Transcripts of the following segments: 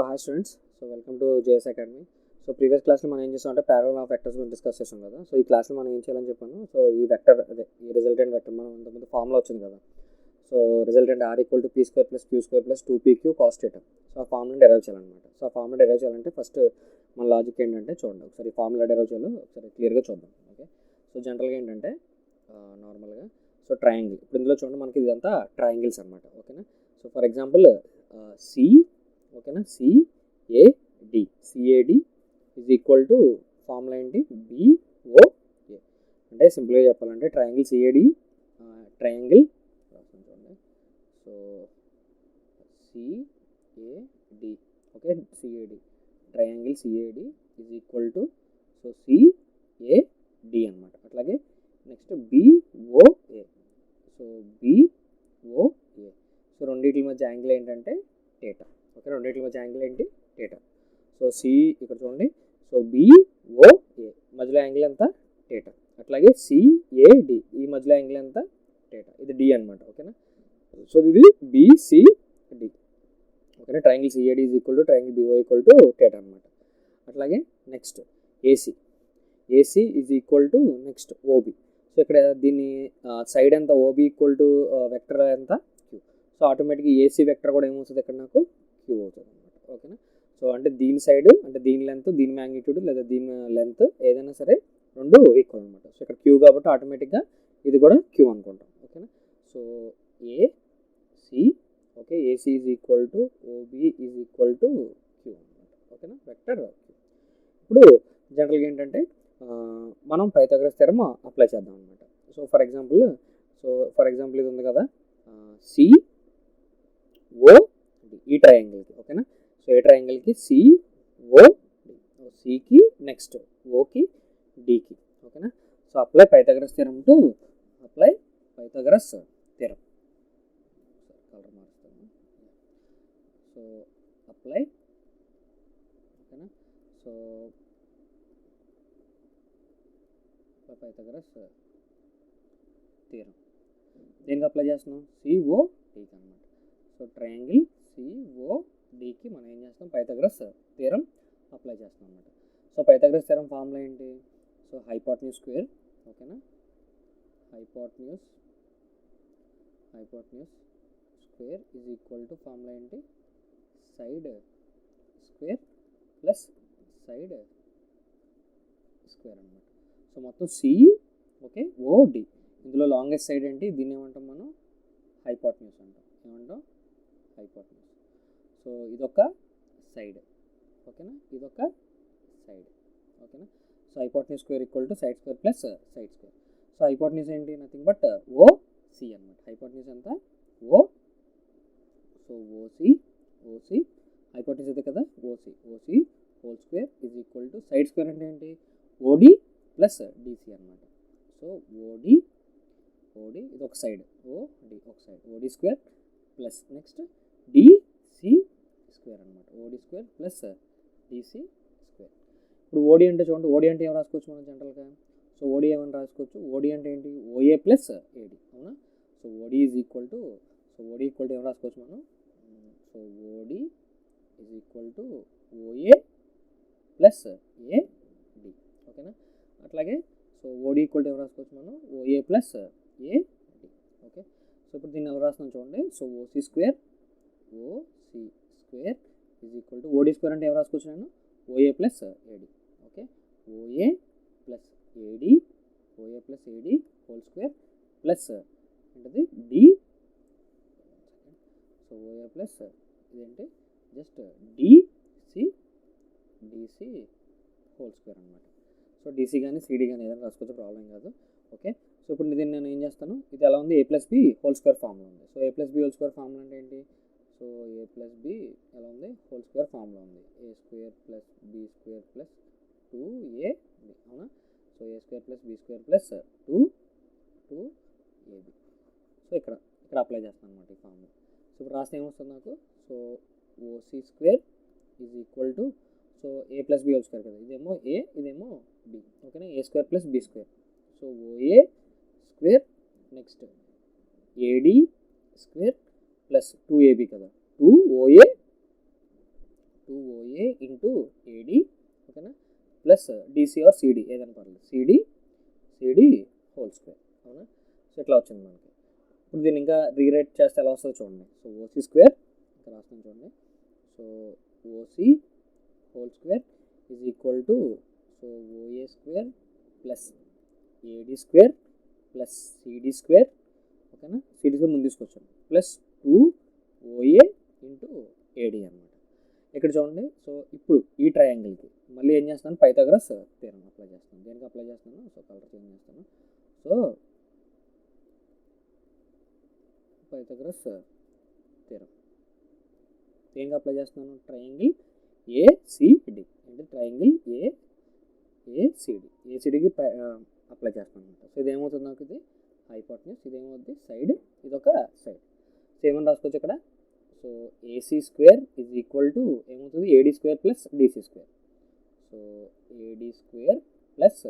Hi students. So welcome to JS academy. So previous క్లాస్లో మనం ఏం చేస్తాం అంటే ప్యారలల్ ఆఫ్ వెక్టర్స్ గురించి డిస్కస్ చేస్తాం కదా. సో ఈ క్లాస్లో మనం ఏం చేయాలని చెప్పాను. సో ఈ వెక్టర్ ఈ రిజల్టెంట్ వెక్టర్ మనం ఇంతకుముందు ఫార్ములా వచ్చింది కదా. So resultant R equal to P square plus Q square plus 2pq cos theta. So ఆ ఫార్ములా డెరైవ్ చేయాలన్నమాట. సో ఆ ఫార్ములా డెరైవ్ చేయాలంటే ఫస్ట్ మన లాజిక్ ఏంటంటే చూడండి ఒకసారి ఫార్ములా డెరైవ్ చేయాలో ఒకసారి క్లియర్గా చూద్దాం. ఓకే, సో జనరల్గా ఏంటంటే నార్మల్గా సో ట్రయాంగిల్ ఇప్పుడు ఇందులో చూడండి మనకి ఇదంతా ట్రయాంగిల్స్ అనమాట. ఓకేనా. సో ఫర్ ఎగ్జాంపుల్ సి ఓకేనా CAD is equal to formula ఏంటి బిఓఏ. అంటే సింపుల్గా చెప్పాలంటే ట్రయాంగిల్ సిఏడి ట్రయాంగిల్ చూడండి. So CAD okay CAD triangle CAD is equal to so CAD అనమాట. అట్లాగే next BOA. So BOA so రెండింటి మధ్య యాంగిల్ ఏంటంటే థీటా. ఓకే, రెండింటి మధ్య యాంగిల్ ఏంటి థీటా. సో సి ఇక్కడ చూడండి. సో బిఓఏ మధ్యలో యాంగిల్ ఎంత థీటా. అట్లాగే సిఏడి ఈ మధ్యలో యాంగిల్ ఎంత థీటా. ఇది డి అనమాట. ఓకేనా. సో ఇది బిసిడి. ఓకేనా. Triangle CAD is equal to triangle BO equal to theta అనమాట. అట్లాగే next AC is equal to next OB. So ఇక్కడ దీన్ని సైడ్ ఎంత ఓబి ఈక్వల్ టు వెక్టర్ ఎంత క్యూ. సో ఆటోమేటిక్గా ఏసీ వెక్టర్ కూడా ఏమవుతుంది ఇక్కడ నాకు క్యూ అవుతుంది అనమాట. ఓకేనా. సో అంటే దీని సైడ్ అంటే దీని లెంత్ దీని మ్యాగ్నిట్యూడ్ లేదా దీని లెంత్ ఏదైనా సరే రెండు ఈక్వల్ అనమాట. సో ఇక్కడ క్యూ కాబట్టి ఆటోమేటిక్గా ఇది కూడా క్యూ అనుకుంటాం. ఓకేనా. So AC okay AC is equal to OB is equal to Q అనమాట. ఓకేనా, వెక్టర్ క్యూ. ఇప్పుడు జనరల్గా ఏంటంటే మనం పైథాగరస్ థియరమ్ అప్లై చేద్దాం అనమాట. సో ఫర్ ఎగ్జాంపుల్ ఇది ఉంది కదా సిఓ ఈ ట్రయాంగిల్కి. ఓకేనా. సో ఏ ట్రయాంగిల్కి సిఓ సికి నెక్స్ట్ ఓకి డికి. ఓకేనా. So apply Pythagoras theorem to apply Pythagoras theorem. Colour మారుస్తాను. సో అప్లై ఓకేనా. సో పైథాగరస్ థియరమ్ దేనికి అప్లై చేస్తున్నాం సిఓ డికి అనమాట. సో ట్రయాంగిల్ సిఓడికి మనం ఏం చేస్తాం పైథాగరస్ థియరమ్ అప్లై చేస్తాం అనమాట. సో పైథాగరస్ థియరమ్ ఫార్ములా ఏంటి. సో హైపోటెన్యూస్ స్క్వేర్ ఓకేనా hypotenuse square is equal to formula ఏంటి side square plus side square అనమాట. సో మొత్తం సి ఓకే ఓడి ఇందులో లాంగెస్ట్ సైడ్ ఏంటి దీన్ని ఏమంటాం మనం హైపోటెన్యూస్ అంటాం. ఏమంటాం హైపోటెన్యూస్. సో ఇదొక సైడ్ ఓకేనా ఇదొక సైడ్ ఓకేనా. So hypotenuse square equal to side square plus side square. So hypotenuse ఏంటి నథింగ్ బట్ ఓసి అనమాట. హైపోటెన్యూస్ ఎంత ఓ. సో ఓసి హైపోటెన్యూస్ అయితే కదా OC whole square is equal to side square అంటే ఏంటి ఓడి ప్లస్ డిసి అనమాట. సో ఓడి ఇది ఒక సైడ్ ఓడి ఒక side OD square plus next DC square అనమాట. OD square plus DC square. ఇప్పుడు ఓడి అంటే చూడండి ఓడి అంటే ఏం రాసుకోవచ్చు మనం జనరల్గా. సో ఓడి ఏమని రాసుకోవచ్చు ఓడి అంటే ఏంటి ఓఏ ప్లస్ ఏడి అవునా. So OD is equal to ఏం రాసుకోవచ్చు మనం. So OD is equal to OA plus AD ఓకేనా. అట్లాగే సో ఓడి ఈక్వల్ టు ఏం రాసుకోవచ్చు మనం OA plus AD. Okay, so ఇప్పుడు దీన్ని ఎలా రాస్తున్నాం చూడండి. So OC square is equal to OD square అంటే ఏం రాసుకోవచ్చు నేను OA plus AD. Okay, OA plus AD whole square plus ఏంటది డి. సో ఓఏ ప్లస్ ఇదేంటి జస్ట్ డిసి హోల్ స్క్వేర్ అనమాట. సో డీసీ కానీ సిడి కానీ ఏదైనా రాసుకోవచ్చు ప్రాబ్లం కాదు. ఓకే, సో ఇప్పుడు దీన్ని నేను ఏం చేస్తాను ఇది ఎలా ఉంది A plus B whole square formula ఉంది. So A plus B whole square formula అంటే ఏంటి. సో ఏ ప్లస్ బి ఎలా ఉంది హోల్ స్క్వేర్ ఫార్ములా ఉంది A square plus B square plus 2ab అవునా. So A square plus B square plus 2ab. So ఇక్కడ apply చేస్తాను అనమాట ఈ ఫార్ములా. సో ఇప్పుడు రాస్తే ఏమొస్తుంది నాకు. So OC square is equal to so A plus B whole square కదా ఇదేమో ఏ ఇదేమో బి ఓకేనా. A square plus B square. So OA square next AD square plus 2ab కదా 2OA 2OA ఇంటూ ఏడి, ఓకేనా, plus DC are CD ఏదైనా పర్లేదు, CD whole square, అవునా. So ఇట్లా వచ్చింది మనకి. ఇప్పుడు దీన్ని ఇంకా రీరైట్ చేస్తే ఎలా వస్తుందో చూడండి. సో ఓసీ స్క్వేర్ ఇక్కడ రాస్తాను చూడండి. So OC whole square is equal to, so OA square plus AD square plus CD square, ఓకేనా, సిడి స్క్వేర్ ముందు తీసుకొచ్చాను, ప్లస్ 2OA ఇంటూ ఏడి అనమాట. ఇక్కడ చూడండి. సో ఇప్పుడు ఈ ట్రయాంగిల్కి మళ్ళీ ఏం చేస్తాను, పైథాగరస్ థియరం అప్లై చేస్తాను. దేనికి అప్లై చేస్తాను, సో కలర్ చేంజ్ చేస్తాను. సో పైథాగరస్ థియరం దేనికి అప్లై చేస్తున్నాను, ట్రయాంగిల్ ఏసిడి అంటే ట్రయాంగిల్ ఏసిడికి అప్లై చేస్తాను అనమాట. సో ఇది ఏమవుతుంది, నాకు ఇది హైపోటెన్యూస్, ఇది ఏమవుతుంది సైడ్, ఇది ఒక సైడ్. సో ఏమని రాసుకోవచ్చు ఇక్కడ, so AC square is equal to ఏమవుతుంది, AD square plus DC square. So AD square plus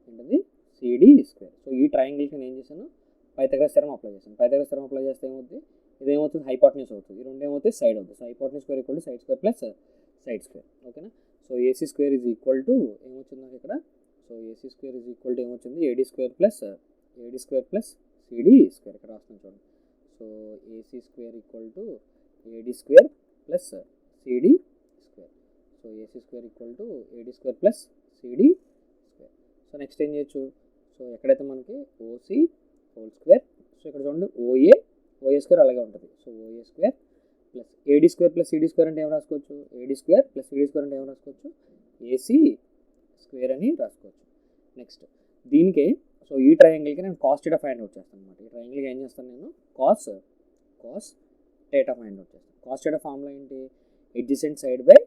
ఏంటది సిడి స్క్వేర్. సో ఈ ట్రయాంగిల్కి నేను ఏం చేశాను, పైథాగరస్ థియరం అప్లై చేశాను. పైథాగరస్ థియరం అప్లై చేస్తే ఏమవుతుంది, ఇది ఏమవుతుంది హైపోటెన్యూస్ అవుతుంది, ఈ రెండు ఏమవుతుంది సైడ్ అవుతుంది. So hypotenuse square equal to side square plus side square, ఓకేనా. So AC square is equal to ఏమొచ్చింది నాకు ఇక్కడ, so AC square is equal to ఏమొచ్చింది, AD square plus CD square ఇక్కడ రాస్తున్నాను చూడండి. So AC square equal to AD square plus CD square. So AC square equal to AD square plus CD square. So next ఏం చేయొచ్చు, so ఎక్కడైతే మనకి OC whole square, so ఇక్కడ చూడండి OA square అలాగే ఉంటుంది. So OA square plus AD square plus CD square అంటే ఏం రాసుకోవచ్చు, AD square plus CD square అంటే ఏం రాసుకోవచ్చు, ఏసీ స్క్వేర్ అని రాసుకోవచ్చు. నెక్స్ట్ దీనికి, సో ఈ ట్రయాంగిల్కి నేను కాస్ థీటా ఫైండ్ అవుట్ చేస్తాను అనమాట. ఈ ట్రయాంగిల్కి ఏం చేస్తాను నేను, కాస్ థీటా ఫైండ్ అవుట్ చేస్తాను. కాస్ థీటా ఫార్ములా ఏంటి, ఎడ్జసెంట్ సైడ్ బై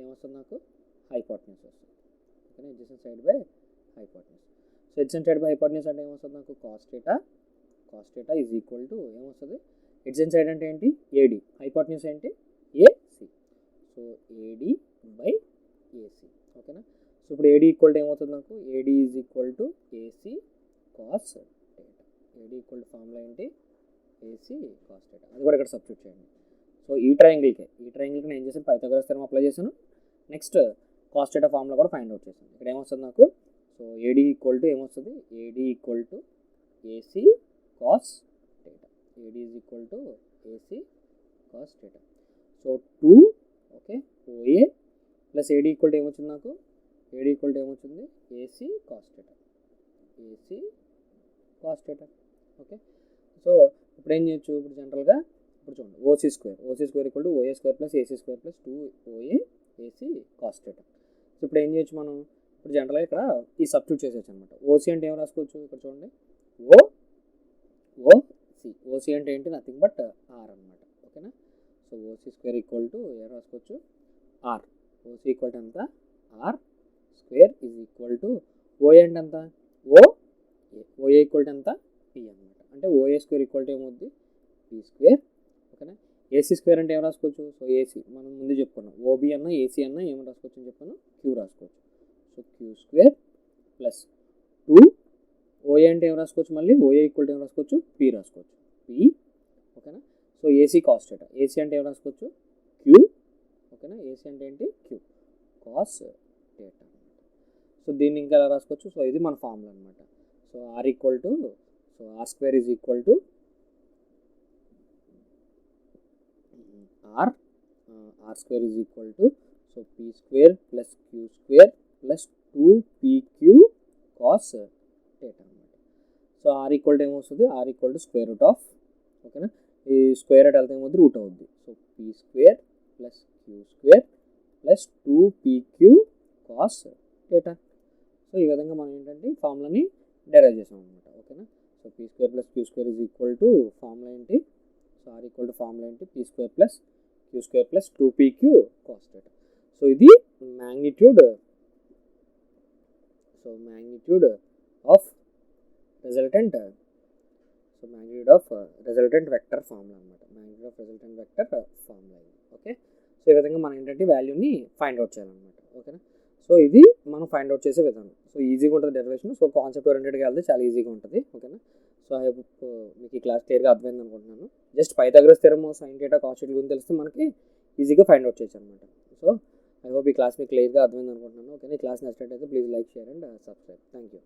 ఏమొస్తుంది నాకు, హైపోటెన్యూస్ వస్తుంది, okay. Adjacent side by hypotenuse. So adjacent side by hypotenuse అంటే ఏమొస్తుంది నాకు, cos theta is equal to ఏమొస్తుంది, ఎడ్జసెంట్ సైడ్ అంటే ఏంటి ఏడి, హైపోటెన్యూస్ ఏంటి AC. So AD by AC, ఓకేనా. సో ఇప్పుడు ఏడి ఈక్వల్ టు ఏమవుతుంది నాకు, AD is equal to AC cos theta. AD equal to formula ఏంటి, ఏసీ కాస్ థీటా. అది కూడా ఇక్కడ సబ్స్టిట్యూట్ చేయండి. సో ఈ ట్రయాంగిల్కి నేను ఏం చేశాను, పైథాగరస్ థియరం అప్లై చేశాను. నెక్స్ట్ కాస్ థీటా ఫార్ములా కూడా ఫైండ్ అవుట్ చేశాను. ఇక్కడ ఏమొస్తుంది నాకు, సో ఏడి ఈక్వల్ టు ఏమొస్తుంది, AD equal to AC cos theta. AD is equal to AC cos theta. So 2 okay OA plus AD equal to ఏమొచ్చింది నాకు, AD equal to ఏమొచ్చింది AC cos theta, okay. So ఇప్పుడు ఏం చేయొచ్చు, ఇప్పుడు జనరల్గా ఇప్పుడు చూడండి OC square equal to OA square plus AC square plus 2OA AC cos theta. So ఇప్పుడు ఏం చేయొచ్చు మనం, ఇప్పుడు జనరల్గా ఇక్కడ ఈ సబ్స్టిట్యూట్ చేసేయచ్చు అనమాట. ఓసీ అంటే ఏం రాసుకోవచ్చు, ఇక్కడ చూడండి ఓసీ అంటే ఏంటి, నథింగ్ బట్ ఆర్ అనమాట, ఓకేనా. So OC square equal to ఏం రాసుకోవచ్చు, ఆర్. ఓసీ ఈక్వల్ టు ఎంత, R square is equal to OA అంటే ఎంత, ఓఏ ఈక్వల్ టు ఎంత, పి అనమాట. అంటే ఓఏ స్క్వేర్ ఈక్వల్ టు ఏమవుద్ది, పి స్క్వేర్, ఓకేనా. ఏసీ స్క్వేర్ అంటే ఏం రాసుకోవచ్చు, సో ఏసీ మనం ముందు చెప్పుకున్నాం, ఓబీ అన్న ఏసీ అన్న ఏమని రాసుకోవచ్చు అని చెప్పాను, క్యూ రాసుకోవచ్చు. So Q square plus 2 OA అంటే ఏం రాసుకోవచ్చు, మళ్ళీ ఓఏ ఈక్వల్ టు ఏం రాసుకోవచ్చు, పి రాసుకోవచ్చు, పి, ఓకేనా. So AC cos theta, AC అంటే ఏం రాసుకోవచ్చు, క్యూ, ఓకేనా. ఏసీ అంటే ఏంటి, క్యూ కాస్ థీటా. సో దీన్ని ఇంకా ఎలా రాసుకోవచ్చు, సో ఇది మన ఫార్ములా అనమాట. So R equal to, so R square is equal to R square is equal to, so P square plus Q square plus 2PQ cos theta అనమాట. So R equal to ఏమొస్తుంది, R equal to square root of, ఓకేనా. ఈ square root వెళ్తే ఏమవుతుంది, root అవుద్ది. So P square plus Q square plus 2PQ cos theta. So ఈ విధంగా మనం ఏంటంటే ఫార్ములాని డెరైవ్ చేసాం అనమాట, ఓకేనా. So P square plus Q square is equal to formula ఏంటి, so R equal to formula ఏంటి, P square plus Q square plus 2PQ cos theta. So ఇది magnitude of resultant vector formula అనమాట, magnitude of resultant vector formula ఇది, okay. So ఈ విధంగా మనం ఏంటంటే వాల్యూని ఫైండ్ అవుట్ చేయాలన్నమాట, ఓకేనా. సో ఇది మనం ఫైండ్ అవుట్ చేసే విధానం. సో ఈజీగా ఉంటుంది డెరివేషన్. సో కాన్సెప్ట్ ఓరియంటెడ్గా వెళ్తే చాలా ఈజీగా ఉంటుంది, ఓకేనా. సో ఐ హోప్ మీకు ఈ క్లాస్ క్లియర్గా అర్థమైంది అనుకుంటున్నాను. Just Pythagoras theorem sine theta cos theta గురించి తెలిస్తే మనకి ఈజీగా ఫైండ్ అవుట్ చేయొచ్చు అనమాట. సో ఐ హోప్ ఈ క్లాస్ మీకు క్లియర్గా అర్థమైంది అనుకుంటున్నాను. ఓకే, ఈ క్లాస్ నచ్చినట్టయితే please like, share and subscribe. Thank you.